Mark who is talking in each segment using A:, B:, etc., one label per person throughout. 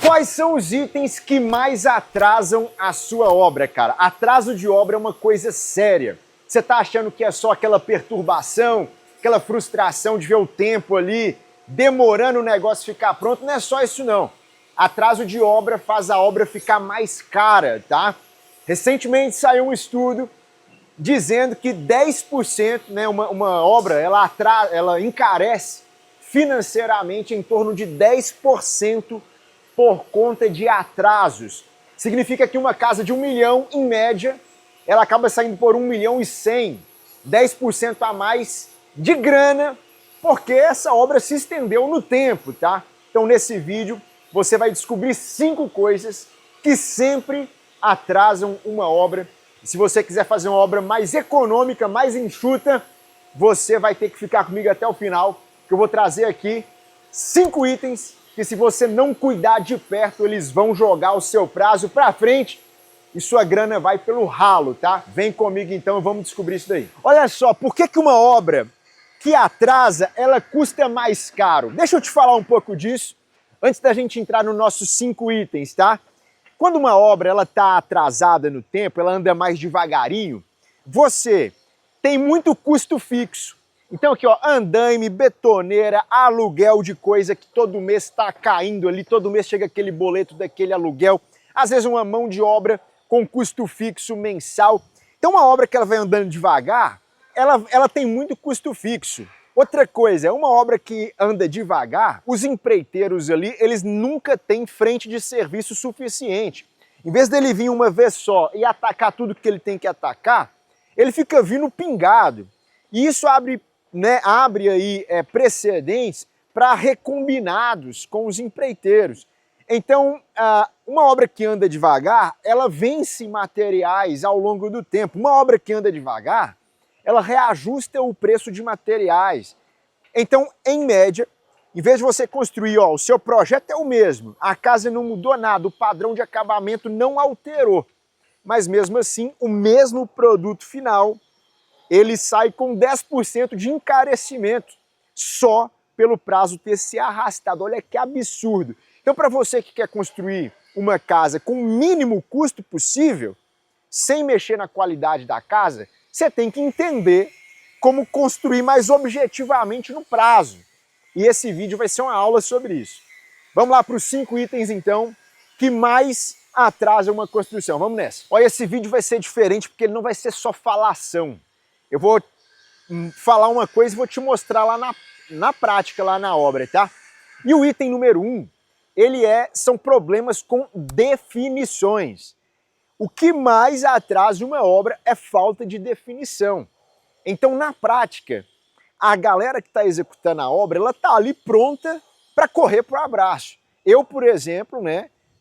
A: Quais são os itens que mais atrasam a sua obra, cara? Atraso de obra é uma coisa séria. Você tá achando que é só aquela perturbação, aquela frustração de ver o tempo ali, demorando o negócio ficar pronto? Não é só isso não. Atraso de obra faz a obra ficar mais cara, tá? Recentemente saiu um estudo dizendo que 10%, né, uma obra, ela encarece financeiramente em torno de 10% por conta de atrasos. Significa que uma casa de 1 milhão, em média, ela acaba saindo por 1.100.000, 10% a mais de grana, porque essa obra se estendeu no tempo, tá? Então nesse vídeo você vai descobrir 5 coisas que sempre atrasam uma obra. E se você quiser fazer uma obra mais econômica, mais enxuta, você vai ter que ficar comigo até o final, que eu vou trazer aqui 5 itens que, se você não cuidar de perto, eles vão jogar o seu prazo para frente e sua grana vai pelo ralo, tá? Vem comigo então e vamos descobrir isso daí. Olha só, por que uma obra que atrasa, ela custa mais caro? Deixa eu te falar um pouco disso antes da gente entrar nos nossos 5 itens, tá? Quando uma obra ela tá atrasada no tempo, ela anda mais devagarinho, você tem muito custo fixo. Então aqui, ó, andaime, betoneira, aluguel de coisa que todo mês está caindo ali, todo mês chega aquele boleto daquele aluguel, às vezes uma mão de obra com custo fixo mensal. Então uma obra que ela vai andando devagar, ela tem muito custo fixo. Outra coisa, uma obra que anda devagar, os empreiteiros ali, eles nunca têm frente de serviço suficiente. Em vez dele vir uma vez só e atacar tudo que ele tem que atacar, ele fica vindo pingado. E isso abre aí precedentes para recombinados com os empreiteiros. Então, uma obra que anda devagar, ela vence materiais ao longo do tempo. Uma obra que anda devagar, ela reajusta o preço de materiais. Então, em média, em vez de você construir, ó, o seu projeto é o mesmo, a casa não mudou nada, o padrão de acabamento não alterou, mas mesmo assim, o mesmo produto final, ele sai com 10% de encarecimento só pelo prazo ter se arrastado. Olha que absurdo. Então, para você que quer construir uma casa com o mínimo custo possível, sem mexer na qualidade da casa, você tem que entender como construir mais objetivamente no prazo. E esse vídeo vai ser uma aula sobre isso. Vamos lá para os 5 itens, então, que mais atrasam uma construção. Vamos nessa. Olha, esse vídeo vai ser diferente porque ele não vai ser só falação. Eu vou falar uma coisa e vou te mostrar lá na prática, lá na obra, tá? E o item número 1, são problemas com definições. O que mais atrasa uma obra é falta de definição. Então, na prática, a galera que está executando a obra, ela está ali pronta para correr para o abraço. Eu, por exemplo,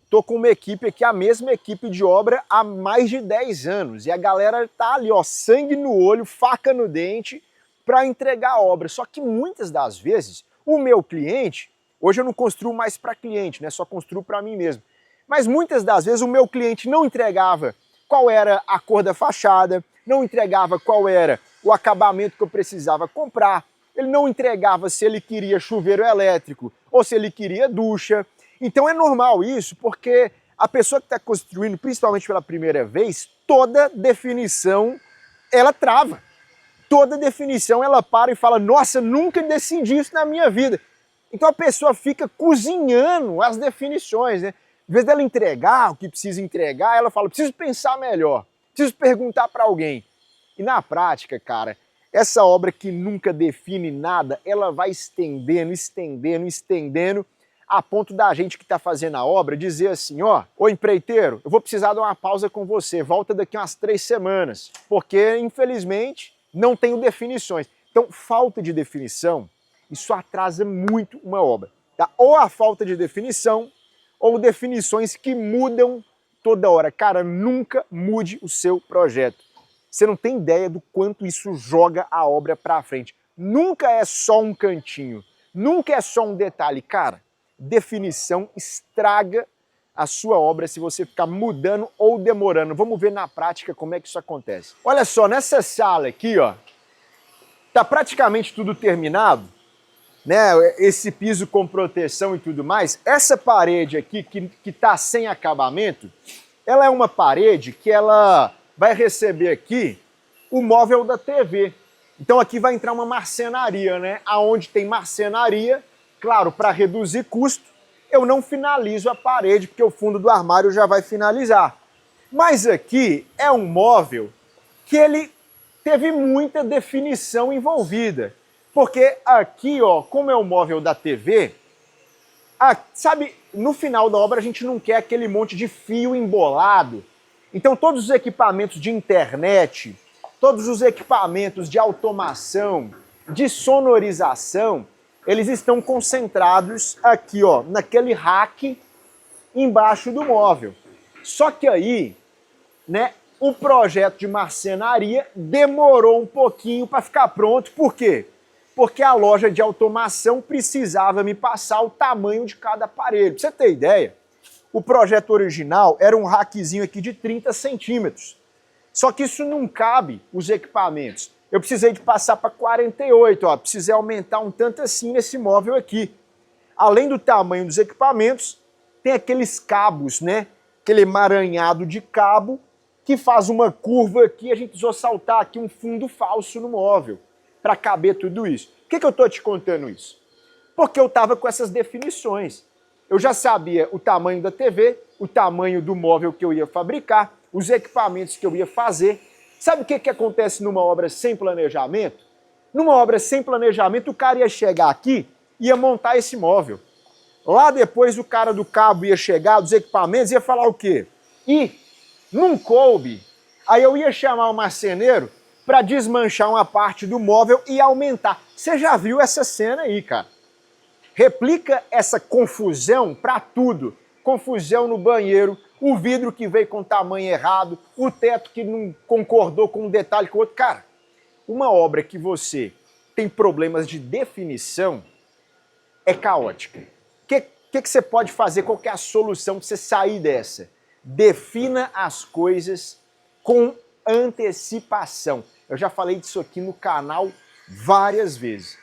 A: tô com uma equipe aqui, a mesma equipe de obra há mais de 10 anos. E a galera tá ali, ó, sangue no olho, faca no dente, para entregar a obra. Só que muitas das vezes, o meu cliente, hoje eu não construo mais para cliente, só construo para mim mesmo. Mas muitas das vezes o meu cliente não entregava qual era a cor da fachada, não entregava qual era o acabamento que eu precisava comprar, ele não entregava se ele queria chuveiro elétrico ou se ele queria ducha. Então é normal isso, porque a pessoa que está construindo, principalmente pela primeira vez, toda definição ela trava. Toda definição ela para e fala, nossa, nunca decidi isso na minha vida. Então a pessoa fica cozinhando as definições, Em vez dela entregar o que precisa entregar, ela fala, preciso pensar melhor, preciso perguntar para alguém. E na prática, cara, essa obra que nunca define nada, ela vai estendendo, estendendo, estendendo, a ponto da gente que está fazendo a obra dizer assim, ó, ô empreiteiro, eu vou precisar dar uma pausa com você, volta daqui umas 3 semanas, porque infelizmente não tenho definições. Então, falta de definição, isso atrasa muito uma obra, tá? Ou a falta de definição, ou definições que mudam toda hora. Cara, nunca mude o seu projeto. Você não tem ideia do quanto isso joga a obra para frente. Nunca é só um cantinho, nunca é só um detalhe. Cara, definição estraga a sua obra se você ficar mudando ou demorando. Vamos ver na prática como é que isso acontece. Olha só, nessa sala aqui, ó, tá praticamente tudo terminado. né, esse piso com proteção e tudo mais, essa parede aqui que tá sem acabamento, ela é uma parede que ela vai receber aqui o móvel da TV. Então aqui vai entrar uma marcenaria, né? Aonde tem marcenaria, claro, para reduzir custo, eu não finalizo a parede, porque o fundo do armário já vai finalizar. Mas aqui é um móvel que ele teve muita definição envolvida. Porque aqui, ó, como é o móvel da TV, sabe, no final da obra a gente não quer aquele monte de fio embolado. Então todos os equipamentos de internet, todos os equipamentos de automação, de sonorização, eles estão concentrados aqui, ó, naquele rack embaixo do móvel. Só que aí, né, o projeto de marcenaria demorou um pouquinho para ficar pronto. Por quê? Porque a loja de automação precisava me passar o tamanho de cada aparelho. Pra você ter ideia, o projeto original era um rackzinho aqui de 30 centímetros. Só que isso não cabe os equipamentos. Eu precisei de passar para 48, ó, precisei aumentar um tanto assim nesse móvel aqui. Além do tamanho dos equipamentos, tem aqueles cabos, né? Aquele emaranhado de cabo que faz uma curva aqui, a gente precisou saltar aqui um fundo falso no móvel para caber tudo isso. Por que eu estou te contando isso? Porque eu estava com essas definições. Eu já sabia o tamanho da TV, o tamanho do móvel que eu ia fabricar, os equipamentos que eu ia fazer. Sabe o que acontece numa obra sem planejamento? Numa obra sem planejamento, o cara ia chegar aqui e ia montar esse móvel. Lá depois o cara do cabo ia chegar, dos equipamentos, ia falar o quê? E não coube. Aí eu ia chamar o marceneiro para desmanchar uma parte do móvel e aumentar. Você já viu essa cena aí, cara? Replica essa confusão para tudo. Confusão no banheiro, o vidro que veio com o tamanho errado, o teto que não concordou com um detalhe com o outro. Cara, uma obra que você tem problemas de definição é caótica. O que você pode fazer? Qual que é a solução para você sair dessa? Defina as coisas com antecipação. Eu já falei disso aqui no canal várias vezes.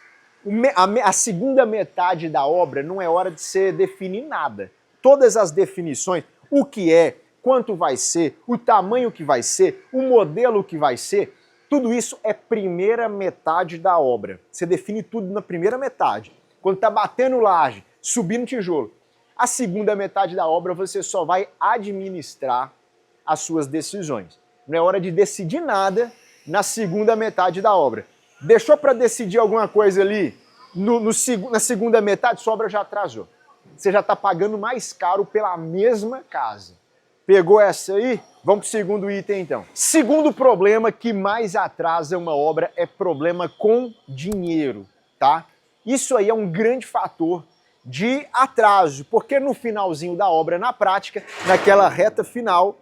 A: A segunda metade da obra não é hora de você definir nada. Todas as definições, o que é, quanto vai ser, o tamanho que vai ser, o modelo que vai ser, tudo isso é primeira metade da obra. Você define tudo na primeira metade. Quando está batendo laje, subindo tijolo. A segunda metade da obra você só vai administrar as suas decisões. Não é hora de decidir nada na segunda metade da obra. Deixou para decidir alguma coisa ali na segunda metade, sua obra já atrasou. Você já está pagando mais caro pela mesma casa. Pegou essa aí? Vamos para o segundo item então. Segundo problema que mais atrasa uma obra é problema com dinheiro, tá? Isso aí é um grande fator de atraso, porque no finalzinho da obra, na prática, naquela reta final,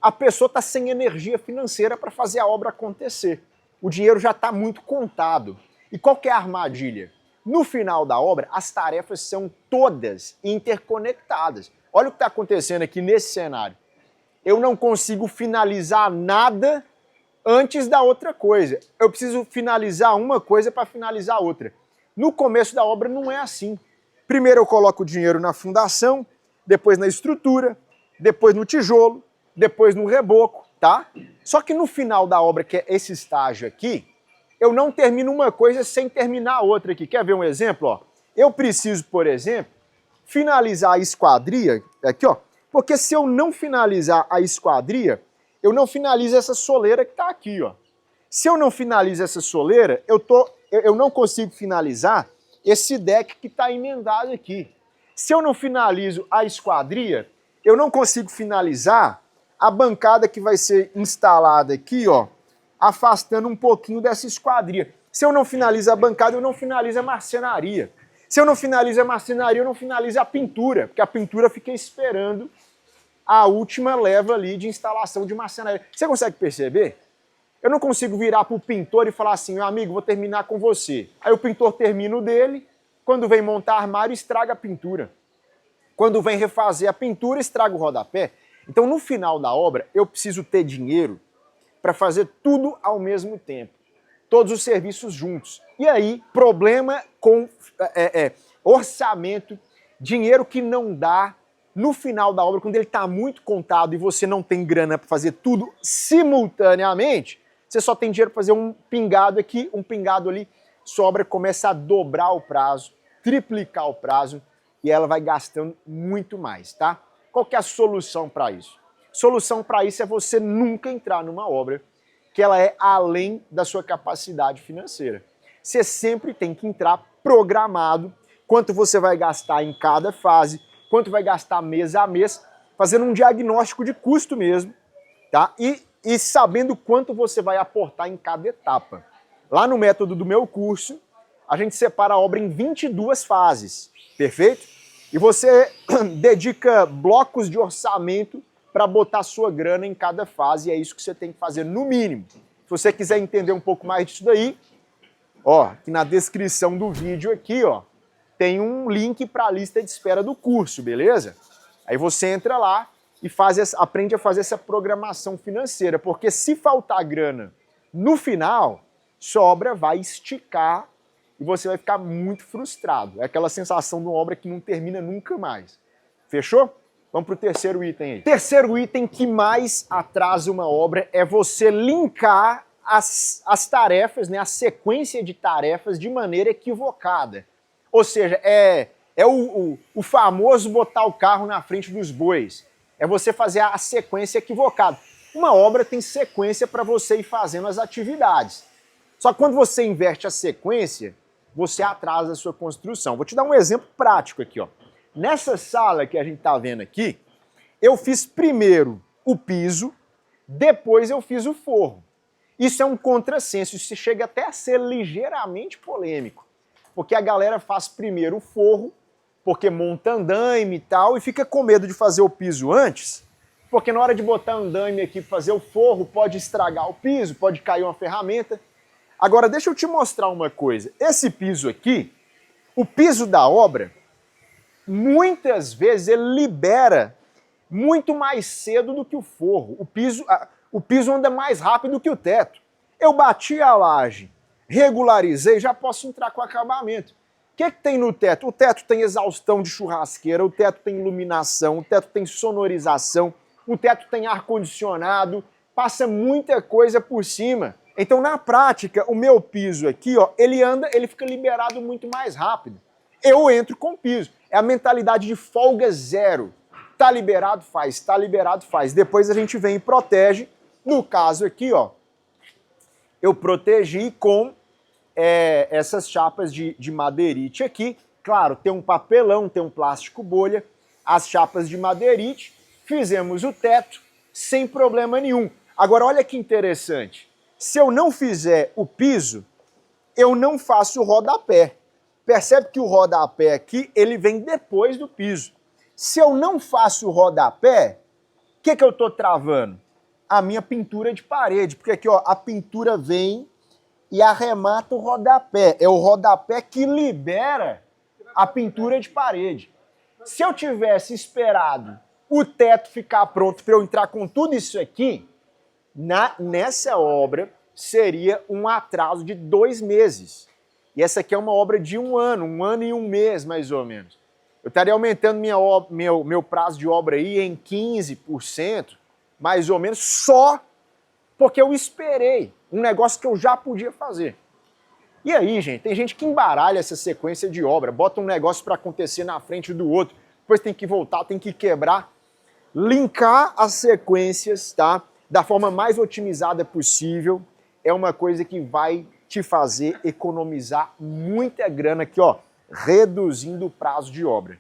A: a pessoa está sem energia financeira para fazer a obra acontecer. O dinheiro já está muito contado. E qual que é a armadilha? No final da obra, as tarefas são todas interconectadas. Olha o que está acontecendo aqui nesse cenário. Eu não consigo finalizar nada antes da outra coisa. Eu preciso finalizar uma coisa para finalizar outra. No começo da obra não é assim. Primeiro eu coloco o dinheiro na fundação, depois na estrutura, depois no tijolo, depois no reboco, tá? Só que no final da obra, que é esse estágio aqui, eu não termino uma coisa sem terminar a outra aqui. Quer ver um exemplo? Ó? Eu preciso, por exemplo, finalizar a esquadria, aqui, ó, porque se eu não finalizar a esquadria, eu não finalizo essa soleira que está aqui, ó. Se eu não finalizo essa soleira, eu não consigo finalizar esse deck que está emendado aqui. Se eu não finalizo a esquadria, eu não consigo finalizar a bancada que vai ser instalada aqui, ó, afastando um pouquinho dessa esquadria. Se eu não finalizo a bancada, eu não finalizo a marcenaria. Se eu não finalizo a marcenaria, eu não finalizo a pintura, porque a pintura fica esperando a última leva ali de instalação de marcenaria. Você consegue perceber? Eu não consigo virar para o pintor e falar assim, meu amigo, vou terminar com você. Aí o pintor termina o dele, quando vem montar armário, estraga a pintura. Quando vem refazer a pintura, estraga o rodapé. Então, no final da obra, eu preciso ter dinheiro para fazer tudo ao mesmo tempo. todos os serviços juntos. E aí, problema com orçamento, dinheiro que não dá no final da obra, quando ele está muito contado e você não tem grana para fazer tudo simultaneamente, você só tem dinheiro para fazer um pingado aqui, um pingado ali, sua obra começa a dobrar o prazo, triplicar o prazo e ela vai gastando muito mais, tá? Qual que é a solução para isso? Solução para isso é você nunca entrar numa obra que ela é além da sua capacidade financeira. Você sempre tem que entrar programado quanto você vai gastar em cada fase, quanto vai gastar mês a mês, fazendo um diagnóstico de custo mesmo, tá? E sabendo quanto você vai aportar em cada etapa. Lá no método do meu curso, a gente separa a obra em 22 fases, perfeito? E você dedica blocos de orçamento para botar sua grana em cada fase, e é isso que você tem que fazer no mínimo. Se você quiser entender um pouco mais disso daí, ó, aqui na descrição do vídeo aqui, ó, tem um link para a lista de espera do curso, beleza? Aí você entra lá e aprende a fazer essa programação financeira, porque se faltar grana no final, sua obra vai esticar e você vai ficar muito frustrado. É aquela sensação de uma obra que não termina nunca mais. Fechou? Vamos para o terceiro item aí. Terceiro item que mais atrasa uma obra é você linkar as tarefas, né, a sequência de tarefas de maneira equivocada. Ou seja, o famoso botar o carro na frente dos bois. É você fazer a sequência equivocada. Uma obra tem sequência para você ir fazendo as atividades. Só que quando você inverte a sequência, você atrasa a sua construção. Vou te dar um exemplo prático aqui, ó. Nessa sala que a gente está vendo aqui, eu fiz primeiro o piso, depois eu fiz o forro. Isso é um contrassenso, isso chega até a ser ligeiramente polêmico. Porque a galera faz primeiro o forro, porque monta andaime e tal, e fica com medo de fazer o piso antes, porque na hora de botar andaime aqui para fazer o forro, pode estragar o piso, pode cair uma ferramenta. Agora, deixa eu te mostrar uma coisa. Esse piso aqui, o piso da obra, muitas vezes ele libera muito mais cedo do que o forro. O piso anda mais rápido que o teto. Eu bati a laje, regularizei, já posso entrar com acabamento. O que tem no teto? O teto tem exaustão de churrasqueira, o teto tem iluminação, o teto tem sonorização, o teto tem ar-condicionado, passa muita coisa por cima. Então, na prática, o meu piso aqui, ó, ele fica liberado muito mais rápido. Eu entro com piso. É a mentalidade de folga zero. Tá liberado, faz. Tá liberado, faz. Depois a gente vem e protege. No caso aqui, ó, eu protegi com essas chapas de madeirite aqui. Claro, tem um papelão, tem um plástico bolha, as chapas de madeirite. Fizemos o teto sem problema nenhum. Agora, olha que interessante. Se eu não fizer o piso, eu não faço o rodapé. Percebe que o rodapé aqui, ele vem depois do piso. Se eu não faço o rodapé, o que eu estou travando? A minha pintura de parede, porque aqui, ó, a pintura vem e arremata o rodapé. É o rodapé que libera a pintura de parede. Se eu tivesse esperado o teto ficar pronto para eu entrar com tudo isso aqui, nessa obra seria um atraso de 2 meses. E essa aqui é uma obra de 1 ano e 1 mês, mais ou menos. Eu estaria aumentando meu prazo de obra aí em 15%, mais ou menos, só porque eu esperei um negócio que eu já podia fazer. E aí, gente, tem gente que embaralha essa sequência de obra, bota um negócio para acontecer na frente do outro, depois tem que voltar, tem que quebrar. Linkar as sequências, tá, da forma mais otimizada possível é uma coisa que vai te fazer economizar muita grana aqui, ó, reduzindo o prazo de obra.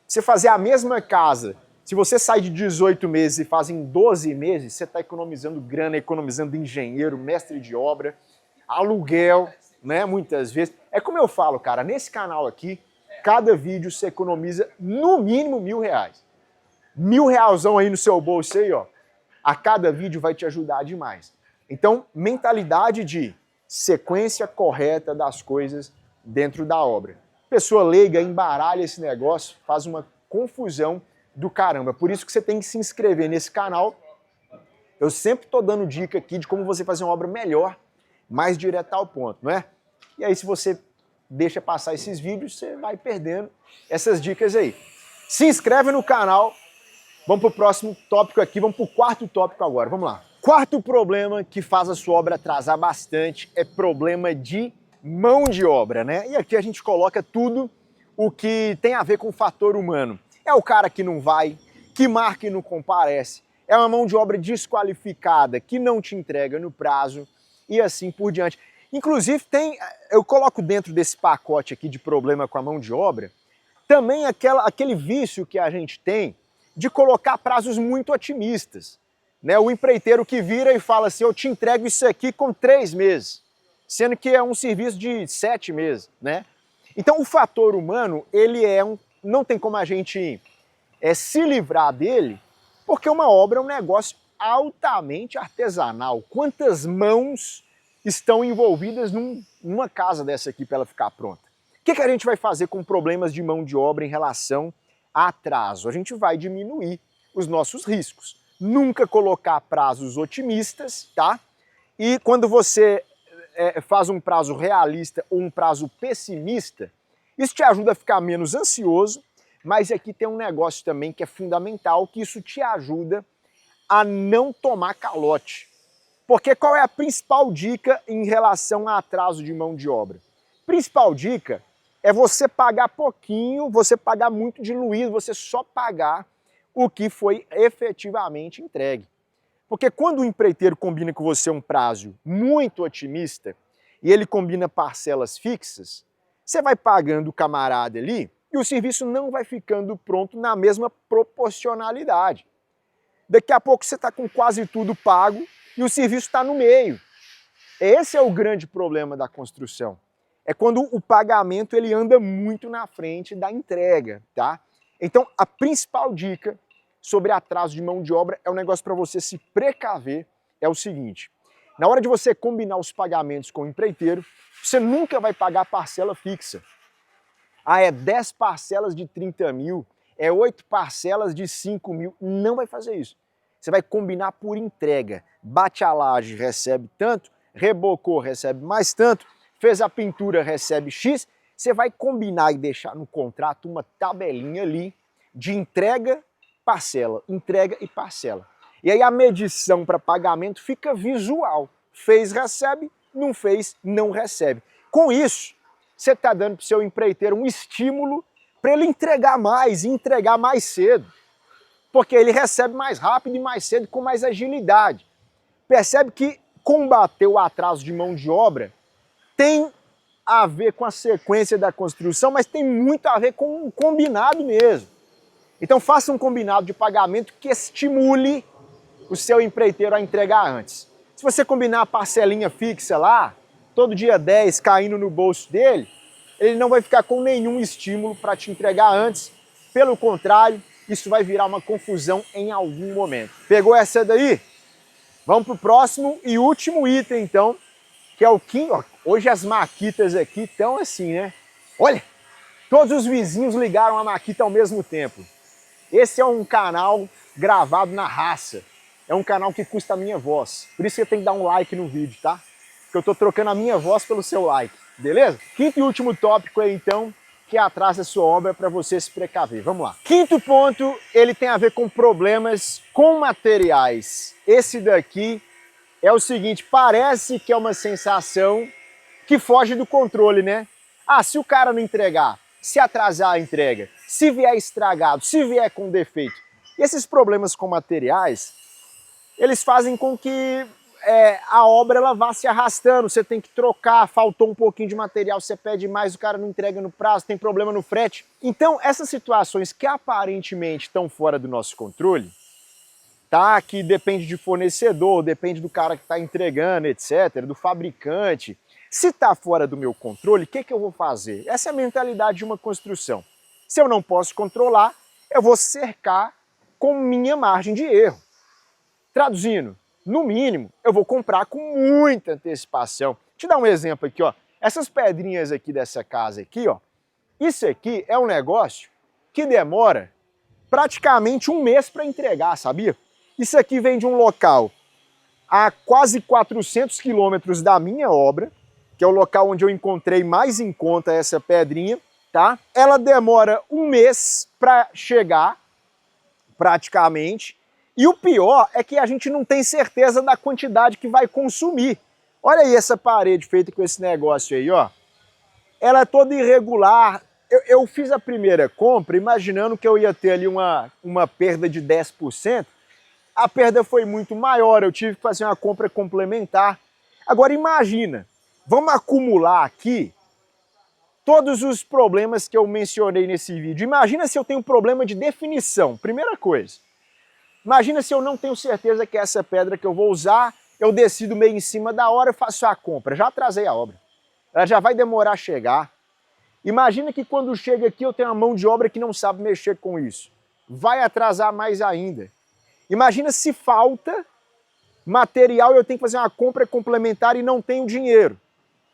A: Você fazer a mesma casa, se você sai de 18 meses e faz em 12 meses, você está economizando grana, economizando engenheiro, mestre de obra, aluguel, né, muitas vezes. É como eu falo, cara, nesse canal aqui, cada vídeo você economiza no mínimo R$1.000. R$1.000 aí no seu bolso aí, ó, a cada vídeo vai te ajudar demais. Então, mentalidade de sequência correta das coisas dentro da obra. Pessoa leiga embaralha esse negócio, faz uma confusão do caramba. Por isso que você tem que se inscrever nesse canal. Eu sempre estou dando dica aqui de como você fazer uma obra melhor, mais direto ao ponto, não é? E aí se você deixa passar esses vídeos, você vai perdendo essas dicas aí. Se inscreve no canal, vamos pro próximo tópico aqui, vamos pro quarto tópico agora, vamos lá. Quarto problema que faz a sua obra atrasar bastante é problema de mão de obra, né? E aqui a gente coloca tudo o que tem a ver com o fator humano. É o cara que não vai, que marca e não comparece, é uma mão de obra desqualificada, que não te entrega no prazo e assim por diante. Inclusive eu coloco dentro desse pacote aqui de problema com a mão de obra, também aquele vício que a gente tem de colocar prazos muito otimistas. Né? O empreiteiro que vira e fala assim, eu te entrego isso aqui com 3 meses, sendo que é um serviço de 7 meses. Né? Então o fator humano, ele não tem como a gente se livrar dele, porque uma obra é um negócio altamente artesanal. Quantas mãos estão envolvidas numa casa dessa aqui para ela ficar pronta? O que a gente vai fazer com problemas de mão de obra em relação a atraso? A gente vai diminuir os nossos riscos. Nunca colocar prazos otimistas, tá? E quando você faz um prazo realista ou um prazo pessimista, isso te ajuda a ficar menos ansioso, mas aqui tem um negócio também que é fundamental, que isso te ajuda a não tomar calote. Porque qual é a principal dica em relação a atraso de mão de obra? Principal dica é você pagar pouquinho, você pagar muito diluído, você só pagar o que foi efetivamente entregue. Porque quando o empreiteiro combina com você um prazo muito otimista e ele combina parcelas fixas, você vai pagando o camarada ali e o serviço não vai ficando pronto na mesma proporcionalidade. Daqui a pouco você está com quase tudo pago e o serviço está no meio. Esse é o grande problema da construção. É quando o pagamento ele anda muito na frente da entrega, tá? Então a principal dica sobre atraso de mão de obra é um negócio para você se precaver, é o seguinte: na hora de você combinar os pagamentos com o empreiteiro, você nunca vai pagar parcela fixa. Ah, é 10 parcelas de 30 mil, é 8 parcelas de 5 mil, não vai fazer isso. Você vai combinar por entrega, bate a laje, recebe tanto, rebocou, recebe mais tanto, fez a pintura, recebe X, você vai combinar e deixar no contrato uma tabelinha ali de entrega, parcela, entrega e parcela. E aí a medição para pagamento fica visual. Fez, recebe, não fez, não recebe. Com isso, você está dando para o seu empreiteiro um estímulo para ele entregar mais e entregar mais cedo. Porque ele recebe mais rápido e mais cedo com mais agilidade. Percebe que combater o atraso de mão de obra tem a ver com a sequência da construção, mas tem muito a ver com um combinado mesmo. Então faça um combinado de pagamento que estimule o seu empreiteiro a entregar antes. Se você combinar a parcelinha fixa lá, todo dia 10 caindo no bolso dele, ele não vai ficar com nenhum estímulo para te entregar antes. Pelo contrário, isso vai virar uma confusão em algum momento. Pegou essa daí? Vamos para o próximo e último item, então, que é o quinto. Hoje as maquitas aqui estão assim, né? Olha, todos os vizinhos ligaram a maquita ao mesmo tempo. Esse é um canal gravado na raça. É um canal que custa a minha voz. Por isso você tem que dar um like no vídeo, tá? Porque eu tô trocando a minha voz pelo seu like, beleza? Quinto e último tópico aí, então, que atrasa a sua obra para você se precaver. Vamos lá. Quinto ponto, ele tem a ver com problemas com materiais. Esse daqui é o seguinte, parece que é uma sensação que foge do controle, né? Ah, se o cara não entregar, se atrasar a entrega, se vier estragado, se vier com defeito. E esses problemas com materiais, eles fazem com que a obra ela vá se arrastando, você tem que trocar, faltou um pouquinho de material, você pede mais, o cara não entrega no prazo, tem problema no frete. Então, essas situações que aparentemente estão fora do nosso controle, tá? Que depende de fornecedor, depende do cara que está entregando, etc., do fabricante. Se está fora do meu controle, o que eu vou fazer? Essa é a mentalidade de uma construção. Se eu não posso controlar, eu vou cercar com minha margem de erro. Traduzindo, no mínimo, eu vou comprar com muita antecipação. Vou te dar um exemplo aqui, ó. Essas pedrinhas aqui dessa casa aqui, ó. Isso aqui é um negócio que demora praticamente um mês para entregar, sabia? Isso aqui vem de um local a quase 400 quilômetros da minha obra, que é o local onde eu encontrei mais em conta essa pedrinha, tá? Ela demora um mês para chegar, praticamente, e o pior é que a gente não tem certeza da quantidade que vai consumir. Olha aí essa parede feita com esse negócio aí, ó. Ela é toda irregular. Eu fiz a primeira compra imaginando que eu ia ter ali uma perda de 10%. A perda foi muito maior, eu tive que fazer uma compra complementar. Agora imagina, vamos acumular aqui todos os problemas que eu mencionei nesse vídeo. Imagina se eu tenho um problema de definição, primeira coisa. Imagina se eu não tenho certeza que é essa pedra que eu vou usar, eu decido meio em cima da hora e faço a compra. Já atrasei a obra. Ela já vai demorar a chegar. Imagina que quando chega aqui eu tenho uma mão de obra que não sabe mexer com isso. Vai atrasar mais ainda. Imagina se falta material e eu tenho que fazer uma compra complementar e não tenho dinheiro.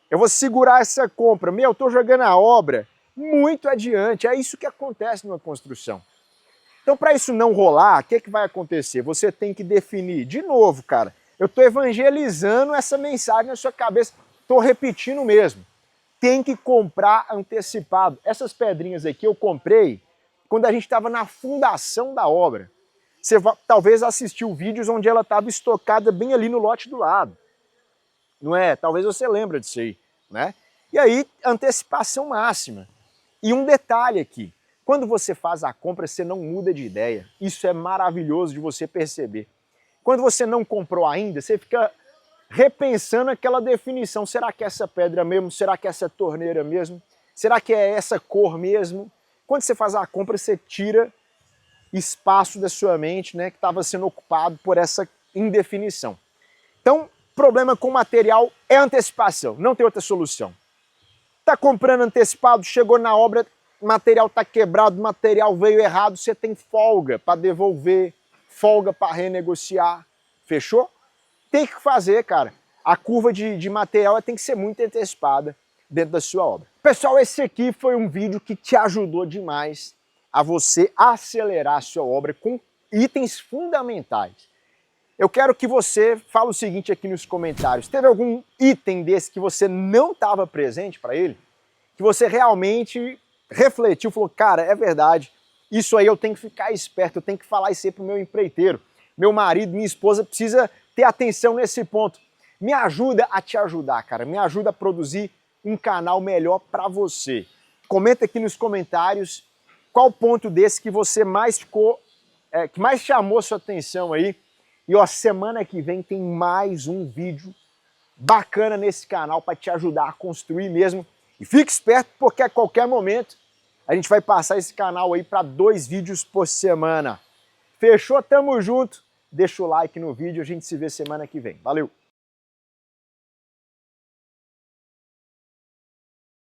A: Eu vou segurar essa compra. Meu, eu estou jogando a obra muito adiante. É isso que acontece numa construção. Então, para isso não rolar, o que vai acontecer? Você tem que definir. De novo, cara, eu estou evangelizando essa mensagem na sua cabeça. Estou repetindo mesmo. Tem que comprar antecipado. Essas pedrinhas aqui eu comprei quando a gente estava na fundação da obra. Você talvez assistiu vídeos onde ela estava estocada bem ali no lote do lado. Não é? Talvez você lembre disso aí, né? E aí, antecipação máxima. E um detalhe aqui, quando você faz a compra, você não muda de ideia. Isso é maravilhoso de você perceber. Quando você não comprou ainda, você fica repensando aquela definição. Será que é essa pedra mesmo? Será que é essa torneira mesmo? Será que é essa cor mesmo? Quando você faz a compra, você tira espaço da sua mente, né, que estava sendo ocupado por essa indefinição. Então, problema com material é antecipação, não tem outra solução. Está comprando antecipado, chegou na obra, material está quebrado, material veio errado, você tem folga para devolver, folga para renegociar, fechou? Tem que fazer, cara. A curva de material tem que ser muito antecipada dentro da sua obra. Pessoal, esse aqui foi um vídeo que te ajudou demais a você acelerar a sua obra com itens fundamentais. Eu quero que você fale o seguinte aqui nos comentários. Teve algum item desse que você não estava presente para ele? Que você realmente refletiu, falou, cara, é verdade, isso aí eu tenho que ficar esperto, eu tenho que falar isso aí pro meu empreiteiro. Meu marido, minha esposa precisa ter atenção nesse ponto. Me ajuda a te ajudar, cara. Me ajuda a produzir um canal melhor para você. Comenta aqui nos comentários qual ponto desse que você mais ficou, que mais chamou sua atenção aí. E ó, semana que vem tem mais um vídeo bacana nesse canal para te ajudar a construir mesmo. E fique esperto porque a qualquer momento a gente vai passar esse canal aí para 2 vídeos por semana. Fechou? Tamo junto. Deixa o like no vídeo, a gente se vê semana que vem. Valeu!